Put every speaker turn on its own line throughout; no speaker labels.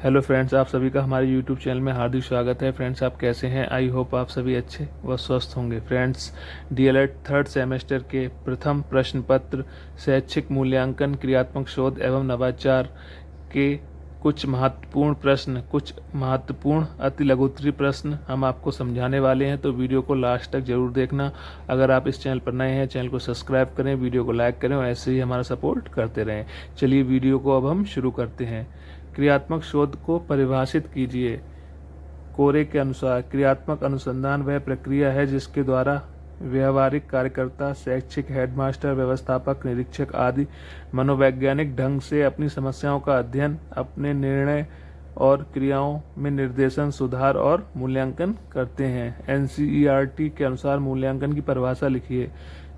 Hello friends, आप सभी का हमारे यूट्यूब चैनल में हार्दिक स्वागत है। फ्रेंड्स, आप कैसे हैं? आई होप आप सभी अच्छे व स्वस्थ होंगे। फ्रेंड्स, डीएलएड थर्ड सेमेस्टर के प्रथम प्रश्न पत्र शैक्षिक मूल्यांकन, क्रियात्मक शोध एवं नवाचार के कुछ महत्वपूर्ण अति लघुत्तरीय प्रश्न हम आपको समझाने वाले हैं, तो वीडियो को लास्ट तक जरूर देखना। अगर आप इस चैनल पर नए हैं, चैनल को सब्सक्राइब करें, वीडियो को लाइक करें और ऐसे ही हमारा सपोर्ट करते रहें। चलिए वीडियो को अब हम शुरू करते हैं। क्रियात्मक शोध को परिभाषित कीजिए। कोरे के अनुसार क्रियात्मक अनुसंधान वह प्रक्रिया है जिसके द्वारा व्यवहारिक कार्यकर्ता, शैक्षिक हेडमास्टर, व्यवस्थापक, निरीक्षक आदि मनोवैज्ञानिक ढंग से अपनी समस्याओं का अध्ययन, अपने निर्णय और क्रियाओं में निर्देशन, सुधार और मूल्यांकन करते हैं। एनसीईआरटी के अनुसार मूल्यांकन की परिभाषा लिखिए।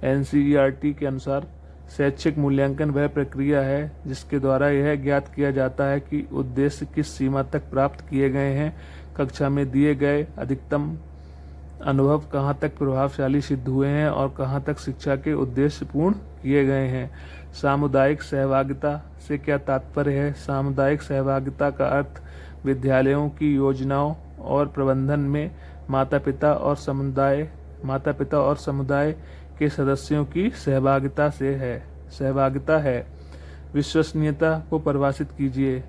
एनसीईआरटी के अनुसार शैक्षिक मूल्यांकन वह प्रक्रिया है जिसके द्वारा यह ज्ञात किया जाता है कि उद्देश्य किस सीमा तक प्राप्त किए गए हैं, कक्षा में दिए गए अधिकतम अनुभव कहाँ तक प्रभावशाली सिद्ध हुए हैं और कहाँ तक शिक्षा के उद्देश्य पूर्ण किए गए हैं। सामुदायिक सहभागिता से क्या तात्पर्य है? सामुदायिक सहभागिता का अर्थ विद्यालयों की योजनाओं और प्रबंधन में माता पिता और समुदाय के सदस्यों की सहभागिता है। विश्वसनीयता को परिभाषित कीजिए।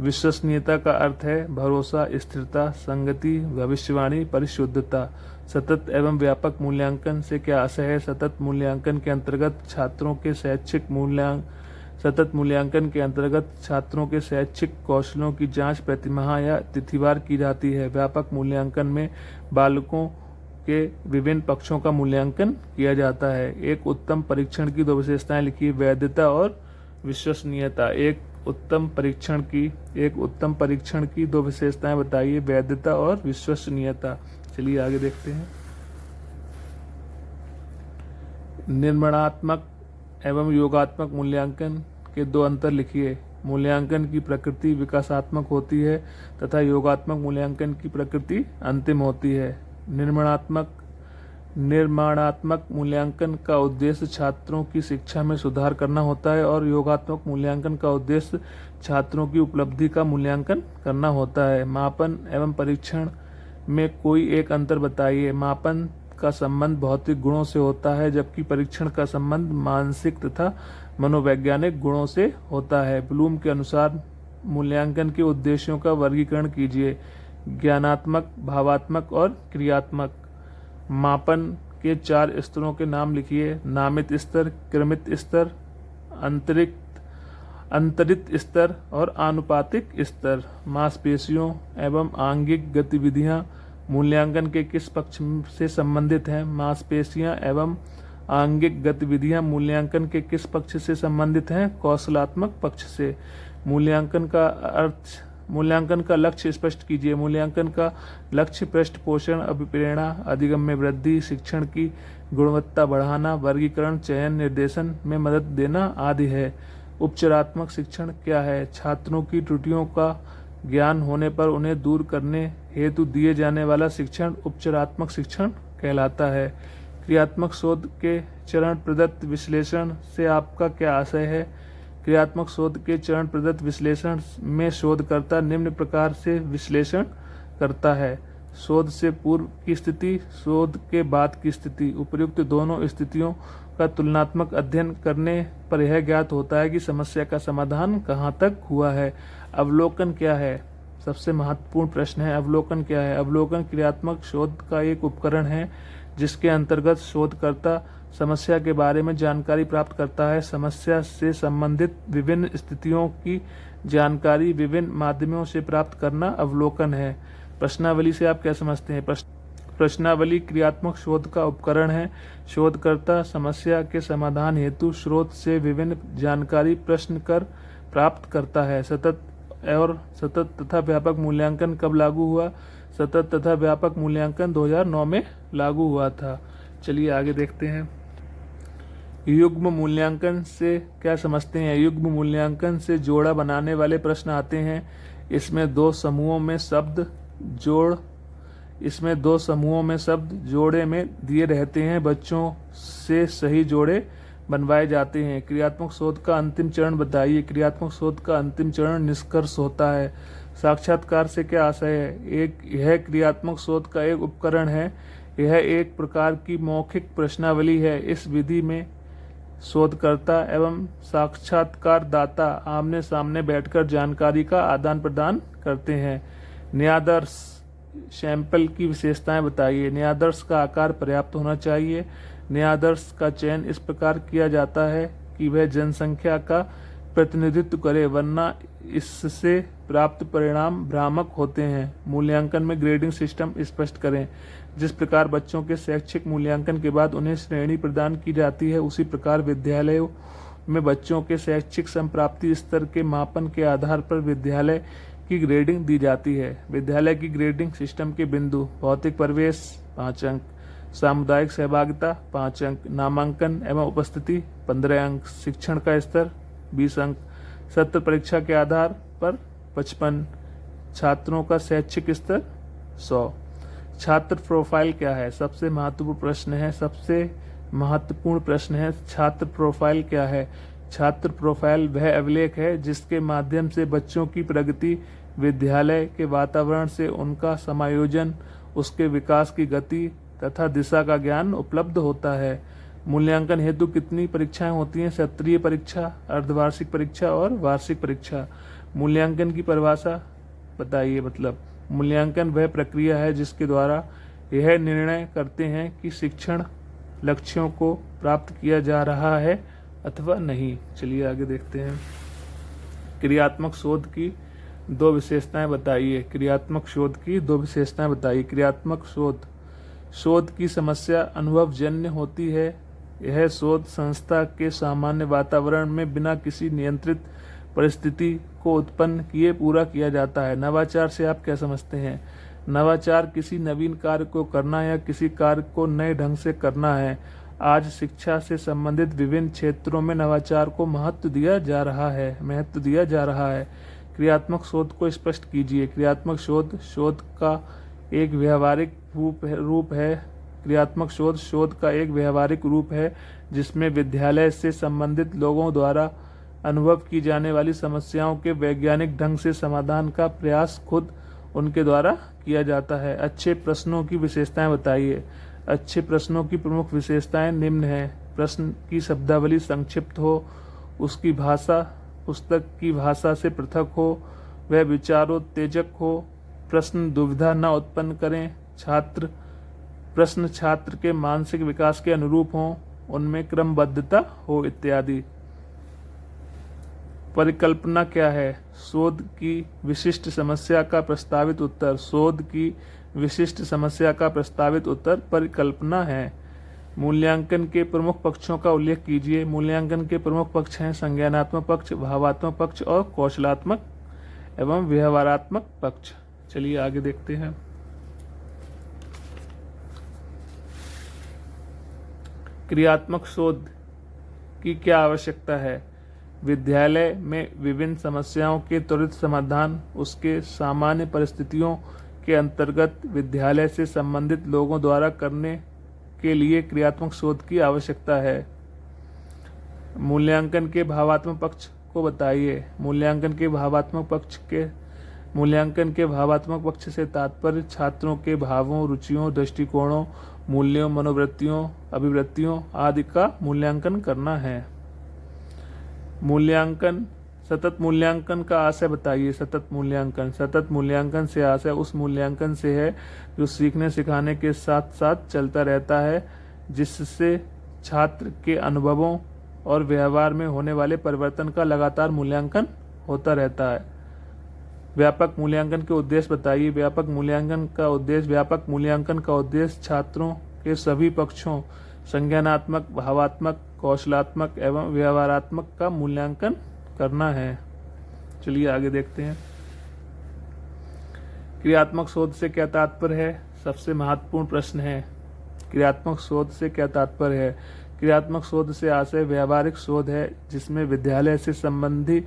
विश्वसनीयता का अर्थ है भरोसा, स्थिरता, संगति, भविष्यवाणी, परिशुद्धता। सतत एवं व्यापक मूल्यांकन से क्या आशय है? सतत मूल्यांकन के अंतर्गत छात्रों के शैक्षिक कौशलों की जांच प्रतिमाह या तिथिवार की जाती है। व्यापक मूल्यांकन में बालकों के विभिन्न पक्षों का मूल्यांकन किया जाता है। एक उत्तम परीक्षण की दो विशेषताएं लिखिए। वैधता और विश्वसनीयता। एक उत्तम परीक्षण की दो विशेषताएं बताइए। वैधता और विश्वसनीयता। चलिए आगे देखते हैं। निर्माणात्मक एवं योगात्मक मूल्यांकन के दो अंतर लिखिए। मूल्यांकन की प्रकृति विकासात्मक होती है तथा योगात्मक मूल्यांकन की प्रकृति अंतिम होती है। निर्माणात्मक मूल्यांकन का उद्देश्य छात्रों की शिक्षा में सुधार करना होता है और योगात्मक मूल्यांकन का उद्देश्य छात्रों की उपलब्धि का मूल्यांकन करना होता है। मापन एवं परीक्षण में कोई एक अंतर बताइए। मापन का संबंध भौतिक गुणों से होता है जबकि परीक्षण का संबंध मानसिक तथा मनोवैज्ञानिक गुणों से होता है। ब्लूम के अनुसार मूल्यांकन के उद्देश्यों का वर्गीकरण कीजिए। ज्ञानात्मक, भावात्मक और क्रियात्मक। मापन के 4 स्तरों के नाम लिखिए। नामित स्तर, क्रमित स्तर, अंतरित स्तर और आनुपातिक स्तर। मांसपेशियों एवं आंगिक गतिविधियां मूल्यांकन के किस पक्ष से संबंधित हैं? मांसपेशियां एवं आंगिक गतिविधियां मूल्यांकन के किस पक्ष से संबंधित हैं? कौशलात्मक पक्ष से। मूल्यांकन का लक्ष्य स्पष्ट कीजिए। मूल्यांकन का लक्ष्य पृष्ठपोषण, अभिप्रेरणा, अधिगम्य वृद्धि, शिक्षण की गुणवत्ता बढ़ाना, वर्गीकरण, चयन, निर्देशन में मदद देना आदि है। उपचारात्मक शिक्षण क्या है? छात्रों की त्रुटियों का ज्ञान होने पर उन्हें दूर करने हेतु दिए जाने वाला शिक्षण उपचारात्मक शिक्षण कहलाता है। क्रियात्मक शोध के चरण प्रदत्त विश्लेषण से आपका क्या आशय है? क्रियात्मक शोध के चरण प्रदत्त विश्लेषण में शोधकर्ता निम्न प्रकार से विश्लेषण करता है। शोध से पूर्व की स्थिति, शोध के बाद की स्थिति। उपर्युक्त दोनों स्थितियों का तुलनात्मक अध्ययन करने पर यह ज्ञात होता है कि समस्या का समाधान कहाँ तक हुआ है। अवलोकन क्या है? सबसे महत्वपूर्ण प्रश्न है, अवलोकन क्या है? अवलोकन क्रियात्मक शोध का एक उपकरण है जिसके अंतर्गत शोधकर्ता समस्या के बारे में जानकारी प्राप्त करता है। समस्या से संबंधित विभिन्न स्थितियों की जानकारी विभिन्न माध्यमों से प्राप्त करना अवलोकन है। प्रश्नावली से आप क्या समझते हैं? प्रश्नावली क्रियात्मक शोध का उपकरण है। शोधकर्ता समस्या के समाधान हेतु स्रोत से विभिन्न जानकारी प्रश्न कर प्राप्त करता है। सतत तथा व्यापक मूल्यांकन कब लागू हुआ? सतत तथा व्यापक मूल्यांकन 2009 में लागू हुआ था। चलिए आगे देखते हैं। युग्म मूल्यांकन से क्या समझते हैं? युग्म मूल्यांकन से जोड़ा बनाने वाले प्रश्न आते हैं। इसमें दो समूहों में शब्द जोड़े में दिए रहते हैं। बच्चों से सही जोड़े बनवाए जाते हैं। क्रियात्मक शोध का अंतिम चरण बताइए। क्रियात्मक शोध का अंतिम चरण निष्कर्ष होता है। साक्षात्कार से क्या आशय है? यह क्रियात्मक शोध का एक उपकरण है। यह एक प्रकार की मौखिक प्रश्नावली है। इस विधि में शोधकर्ता एवं साक्षात्कारदाता आमने सामने बैठकर जानकारी का आदान प्रदान करते हैं। न्यायादर्श सैंपल की विशेषताएं बताइए। न्यायादर्श का आकार पर्याप्त होना चाहिए। न्यायादर्श का चयन इस प्रकार किया जाता है कि वह जनसंख्या का प्रतिनिधित्व करे, वरना इससे प्राप्त परिणाम भ्रामक होते हैं। मूल्यांकन में ग्रेडिंग सिस्टम स्पष्ट करें। जिस प्रकार बच्चों के शैक्षिक मूल्यांकन के बाद उन्हें श्रेणी प्रदान की जाती है, उसी प्रकार विद्यालयों में बच्चों के शैक्षिक संप्राप्ति स्तर के मापन के आधार पर विद्यालय की ग्रेडिंग दी जाती है। विद्यालय की ग्रेडिंग सिस्टम के बिंदु: भौतिक प्रवेश 5 अंक, सामुदायिक सहभागिता 5 अंक, नामांकन एवं उपस्थिति 15 अंक, शिक्षण का स्तर 20 अंक, सत्र परीक्षा के आधार पर 55, छात्रों का शैक्षिक स्तर 100। छात्र प्रोफाइल क्या है? सबसे महत्वपूर्ण प्रश्न है छात्र प्रोफाइल क्या है? छात्र प्रोफाइल वह अभिलेख है जिसके माध्यम से बच्चों की प्रगति, विद्यालय के वातावरण से उनका समायोजन, उसके विकास की गति तथा दिशा का ज्ञान उपलब्ध होता है। मूल्यांकन हेतु कितनी परीक्षाएं होती हैं? सत्रीय परीक्षा, अर्धवार्षिक परीक्षा और वार्षिक परीक्षा। मूल्यांकन की परिभाषा बताइए। मूल्यांकन वह प्रक्रिया है जिसके द्वारा यह निर्णय करते हैं कि शिक्षण लक्ष्यों को प्राप्त किया जा रहा है अथवा नहीं। चलिए आगे देखते हैं। क्रियात्मक शोध की 2 विशेषताएं बताइए। क्रियात्मक शोध की 2 विशेषताएं बताइए। क्रियात्मक शोध की समस्या अनुभवजन्य होती है। यह शोध संस्था के सामान्य वातावरण में बिना किसी नियंत्रित परिस्थिति को उत्पन्न किए पूरा किया जाता है। नवाचार से आप क्या समझते हैं? नवाचार किसी नवीन कार्य को करना या किसी कार्य को नए ढंग से करना है। आज शिक्षा से संबंधित विभिन्न क्षेत्रों में नवाचार को महत्व दिया जा रहा है। क्रियात्मक शोध को स्पष्ट कीजिए। क्रियात्मक शोध का एक व्यावहारिक रूप है। क्रियात्मक शोध का एक व्यावहारिक रूप है जिसमें विद्यालय से संबंधित लोगों द्वारा अनुभव की जाने वाली समस्याओं के वैज्ञानिक ढंग से समाधान का प्रयास खुद उनके द्वारा किया जाता है। अच्छे प्रश्नों की विशेषताएं बताइए। अच्छे प्रश्नों की प्रमुख विशेषताएं निम्न हैं। प्रश्न की शब्दावली संक्षिप्त हो, उसकी भाषा पुस्तक की भाषा से पृथक हो, वह विचारोत्तेजक हो, प्रश्न दुविधा न उत्पन्न करें, प्रश्न छात्र के मानसिक विकास के अनुरूप हों, उनमें क्रमबद्धता हो इत्यादि। परिकल्पना क्या है? शोध की विशिष्ट समस्या का प्रस्तावित उत्तर। शोध की विशिष्ट समस्या का प्रस्तावित उत्तर परिकल्पना है। मूल्यांकन के प्रमुख पक्षों का उल्लेख कीजिए। मूल्यांकन के प्रमुख पक्ष हैं संज्ञानात्मक पक्ष, भावात्मक पक्ष और कौशलात्मक एवं व्यवहारात्मक पक्ष। चलिए आगे देखते हैं। क्रियात्मक शोध की क्या आवश्यकता है? विद्यालय में विभिन्न समस्याओं के त्वरित समाधान, उसके सामान्य परिस्थितियों के अंतर्गत विद्यालय से संबंधित लोगों द्वारा करने के लिए क्रियात्मक शोध की आवश्यकता है। मूल्यांकन के भावात्मक पक्ष को बताइए। मूल्यांकन के भावात्मक पक्ष से तात्पर्य छात्रों के भावों, रुचियों, दृष्टिकोणों, मूल्यों, मनोवृत्तियों, अभिवृत्तियों आदि का मूल्यांकन करना है। सतत मूल्यांकन का आशय बताइए। सतत मूल्यांकन से आशय उस मूल्यांकन से है जो सीखने सिखाने के साथ साथ चलता रहता है, जिससे छात्र के अनुभवों और व्यवहार में होने वाले परिवर्तन का लगातार मूल्यांकन होता रहता है। व्यापक मूल्यांकन के उद्देश्य बताइए। व्यापक मूल्यांकन का उद्देश्य छात्रों के सभी पक्षों संज्ञानात्मक, भावात्मक, कौशलात्मक एवं व्यवहारात्मक का मूल्यांकन करना है। चलिए आगे देखते हैं। क्रियात्मक शोध से क्या तात्पर्य है? सबसे महत्वपूर्ण प्रश्न है। क्रियात्मक शोध से क्या तात्पर्य है? क्रियात्मक शोध से आशय व्यावहारिक शोध है जिसमें विद्यालय से संबंधी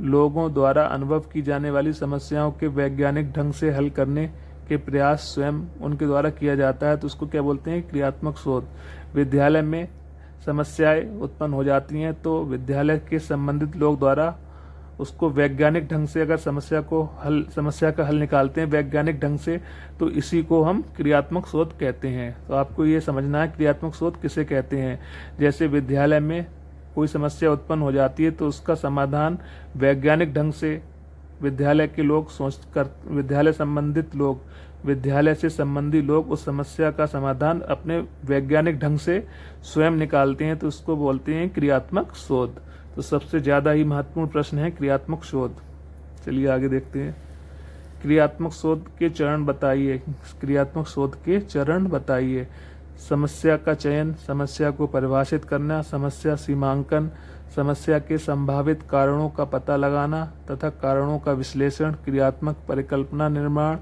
लोगों द्वारा अनुभव की जाने वाली समस्याओं के वैज्ञानिक ढंग से हल करने के प्रयास स्वयं उनके द्वारा किया जाता है, तो उसको क्या बोलते हैं? क्रियात्मक शोध। विद्यालय में समस्याएं उत्पन्न हो जाती हैं तो विद्यालय के संबंधित लोग द्वारा उसको वैज्ञानिक ढंग से अगर समस्या का हल निकालते हैं वैज्ञानिक ढंग से, तो इसी को हम क्रियात्मक शोध कहते हैं। तो आपको ये समझना है क्रियात्मक शोध किसे कहते हैं। जैसे विद्यालय में कोई समस्या उत्पन्न हो जाती है तो उसका समाधान वैज्ञानिक ढंग से विद्यालय के लोग विद्यालय से संबंधी लोग उस समस्या का समाधान अपने वैज्ञानिक ढंग से स्वयं निकालते हैं, तो उसको बोलते हैं क्रियात्मक शोध। तो सबसे ज्यादा ही महत्वपूर्ण प्रश्न है क्रियात्मक शोध। चलिए आगे देखते हैं। क्रियात्मक शोध के चरण बताइए। क्रियात्मक शोध के चरण बताइए। समस्या का चयन, समस्या को परिभाषित करना, समस्या सीमांकन, समस्या के संभावित कारणों का पता लगाना तथा कारणों का विश्लेषण, क्रियात्मक परिकल्पना निर्माण,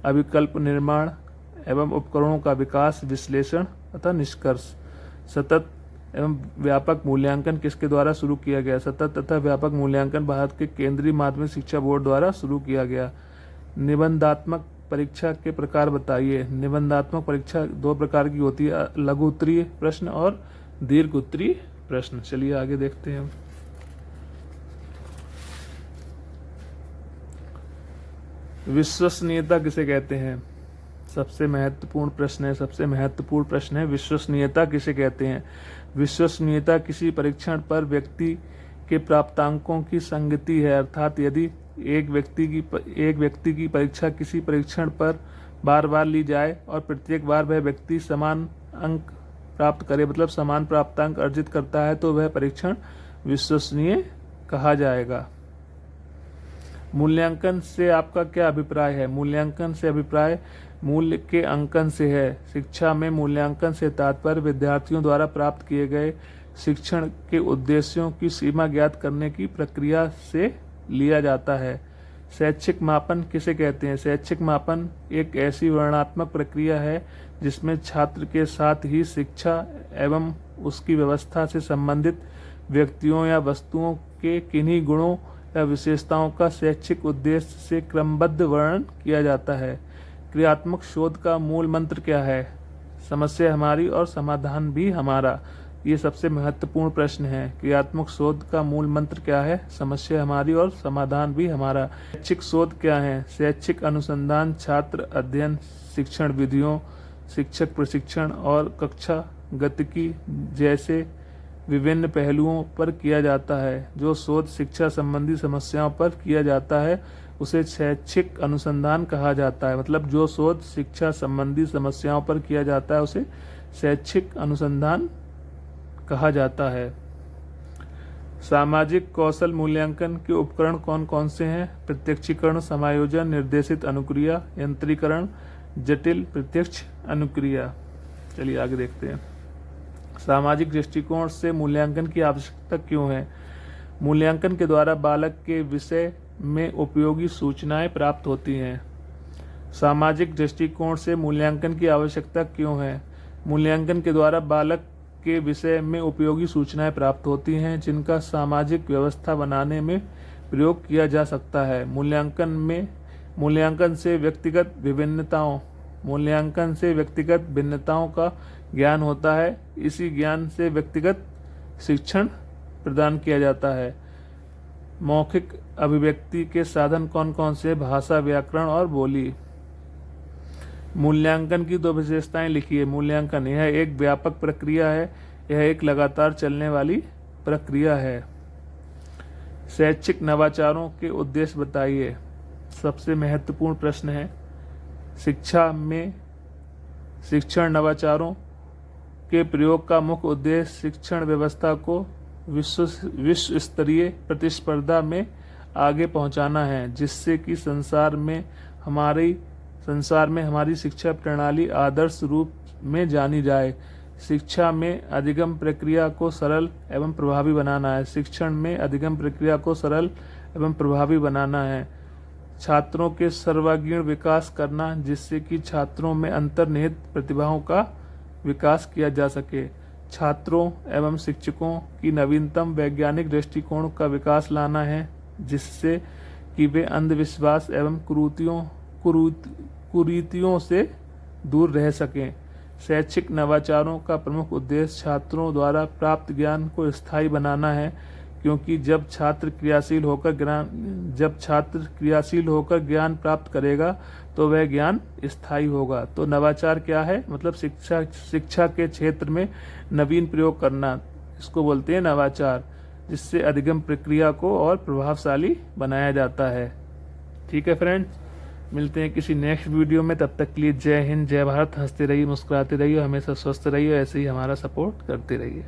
अभिकल्प निर्माण एवं उपकरणों का विकास, विश्लेषण तथा निष्कर्ष। सतत एवं व्यापक मूल्यांकन किसके द्वारा शुरू किया गया? सतत तथा व्यापक मूल्यांकन भारत के केंद्रीय माध्यमिक शिक्षा बोर्ड द्वारा शुरू किया गया। निबंधात्मक परीक्षा के प्रकार बताइए। निबंधात्मक परीक्षा दो प्रकार की होती है, लघु उत्तरीय प्रश्न और दीर्घ उत्तरीय प्रश्न। चलिए आगे देखते हैं। विश्वसनीयता किसे कहते हैं? सबसे महत्वपूर्ण प्रश्न है विश्वसनीयता किसे कहते हैं? विश्वसनीयता किसी परीक्षण पर व्यक्ति के प्राप्तांकों की संगति है। अर्थात यदि एक व्यक्ति की परीक्षा किसी परीक्षण पर बार बार ली जाए और प्रत्येक बार वह व्यक्ति समान अंक प्राप्त करे, मतलब समान प्राप्तांक अर्जित करता है, तो वह परीक्षण विश्वसनीय कहा जाएगा। मूल्यांकन से आपका क्या अभिप्राय है? मूल्यांकन से अभिप्राय मूल्य के अंकन से है। शिक्षा में मूल्यांकन से तात्पर्य विद्यार्थियों द्वारा प्राप्त किए गए शिक्षण के उद्देश्यों की सीमा ज्ञात करने की प्रक्रिया से लिया जाता है। शैक्षिक मापन किसे कहते हैं? शैक्षिक मापन एक ऐसी वर्णनात्मक प्रक्रिया है जिसमें छात्र के साथ ही शिक्षा एवं उसकी व्यवस्था से संबंधित व्यक्तियों या वस्तुओं के किन्हीं गुणों या विशेषताओं का शैक्षिक उद्देश्य से क्रमबद्ध वर्णन किया जाता है। क्रियात्मक शोध का मूल मंत्र क्या है? समस्या हमारी और समाधान भी हमारा। ये सबसे महत्वपूर्ण प्रश्न है। क्रियात्मक शोध का मूल मंत्र क्या है? समस्या हमारी और समाधान भी हमारा। शैक्षिक शोध क्या है? शैक्षिक अनुसंधान छात्र अध्ययन, शिक्षण विधियों, शिक्षक प्रशिक्षण और कक्षा गतिकी जैसे विभिन्न पहलुओं पर किया जाता है। जो शोध शिक्षा संबंधी समस्याओं पर किया जाता है उसे शैक्षिक अनुसंधान कहा जाता है। मतलब जो शोध शिक्षा संबंधी समस्याओं पर किया जाता है उसे शैक्षिक अनुसंधान कहा जाता है। सामाजिक कौशल मूल्यांकन के उपकरण कौन कौन से हैं? प्रत्यक्षीकरण, समायोजन, निर्देशित अनुक्रिया, यंत्रीकरण, जटिल प्रत्यक्ष अनुक्रिया। चलिए आगे देखते हैं। सामाजिक दृष्टिकोण से मूल्यांकन की आवश्यकता क्यों है? मूल्यांकन के द्वारा बालक के विषय में उपयोगी सूचनाएं प्राप्त होती हैं। सामाजिक दृष्टिकोण से मूल्यांकन की आवश्यकता क्यों है? मूल्यांकन के द्वारा बालक के विषय में उपयोगी सूचनाएं प्राप्त होती हैं जिनका सामाजिक व्यवस्था बनाने में प्रयोग किया जा सकता है। मूल्यांकन से व्यक्तिगत भिन्नताओं का ज्ञान होता है। इसी ज्ञान से व्यक्तिगत शिक्षण प्रदान किया जाता है। मौखिक अभिव्यक्ति के साधन कौन कौन से? भाषा, व्याकरण और बोली। मूल्यांकन की दो विशेषताएं लिखिए। मूल्यांकन यह एक व्यापक प्रक्रिया है, यह एक लगातार चलने वाली प्रक्रिया है। शैक्षिक नवाचारों के उद्देश्य बताइए। सबसे महत्वपूर्ण प्रश्न है। शिक्षा में शिक्षण नवाचारों के प्रयोग का मुख्य उद्देश्य शिक्षण व्यवस्था को विश्व स्तरीय प्रतिस्पर्धा में आगे पहुंचाना है, जिससे कि संसार में हमारी शिक्षा प्रणाली आदर्श रूप में जानी जाए। शिक्षा में अधिगम प्रक्रिया को सरल एवं प्रभावी बनाना है। शिक्षण में अधिगम प्रक्रिया को सरल एवं प्रभावी बनाना है। छात्रों के सर्वांगीण विकास करना, जिससे कि छात्रों में अंतर्निहित प्रतिभाओं का विकास किया जा सके। छात्रों एवं शिक्षकों की नवीनतम वैज्ञानिक दृष्टिकोण का विकास लाना है, जिससे कि वे अंधविश्वास एवं कुरीतियों से दूर रह सकें। शैक्षिक नवाचारों का प्रमुख उद्देश्य छात्रों द्वारा प्राप्त ज्ञान को स्थायी बनाना है, क्योंकि जब छात्र क्रियाशील होकर ज्ञान प्राप्त करेगा तो वह ज्ञान स्थायी होगा। तो नवाचार क्या है? मतलब शिक्षा के क्षेत्र में नवीन प्रयोग करना, इसको बोलते हैं नवाचार, जिससे अधिगम प्रक्रिया को और प्रभावशाली बनाया जाता है। ठीक है फ्रेंड्स, मिलते हैं किसी नेक्स्ट वीडियो में। तब तक के लिए जय हिंद, जय भारत। हंसते रहिए, मुस्कुराते रहिए, हमेशा स्वस्थ रहिए, ऐसे ही हमारा सपोर्ट करते रहिए।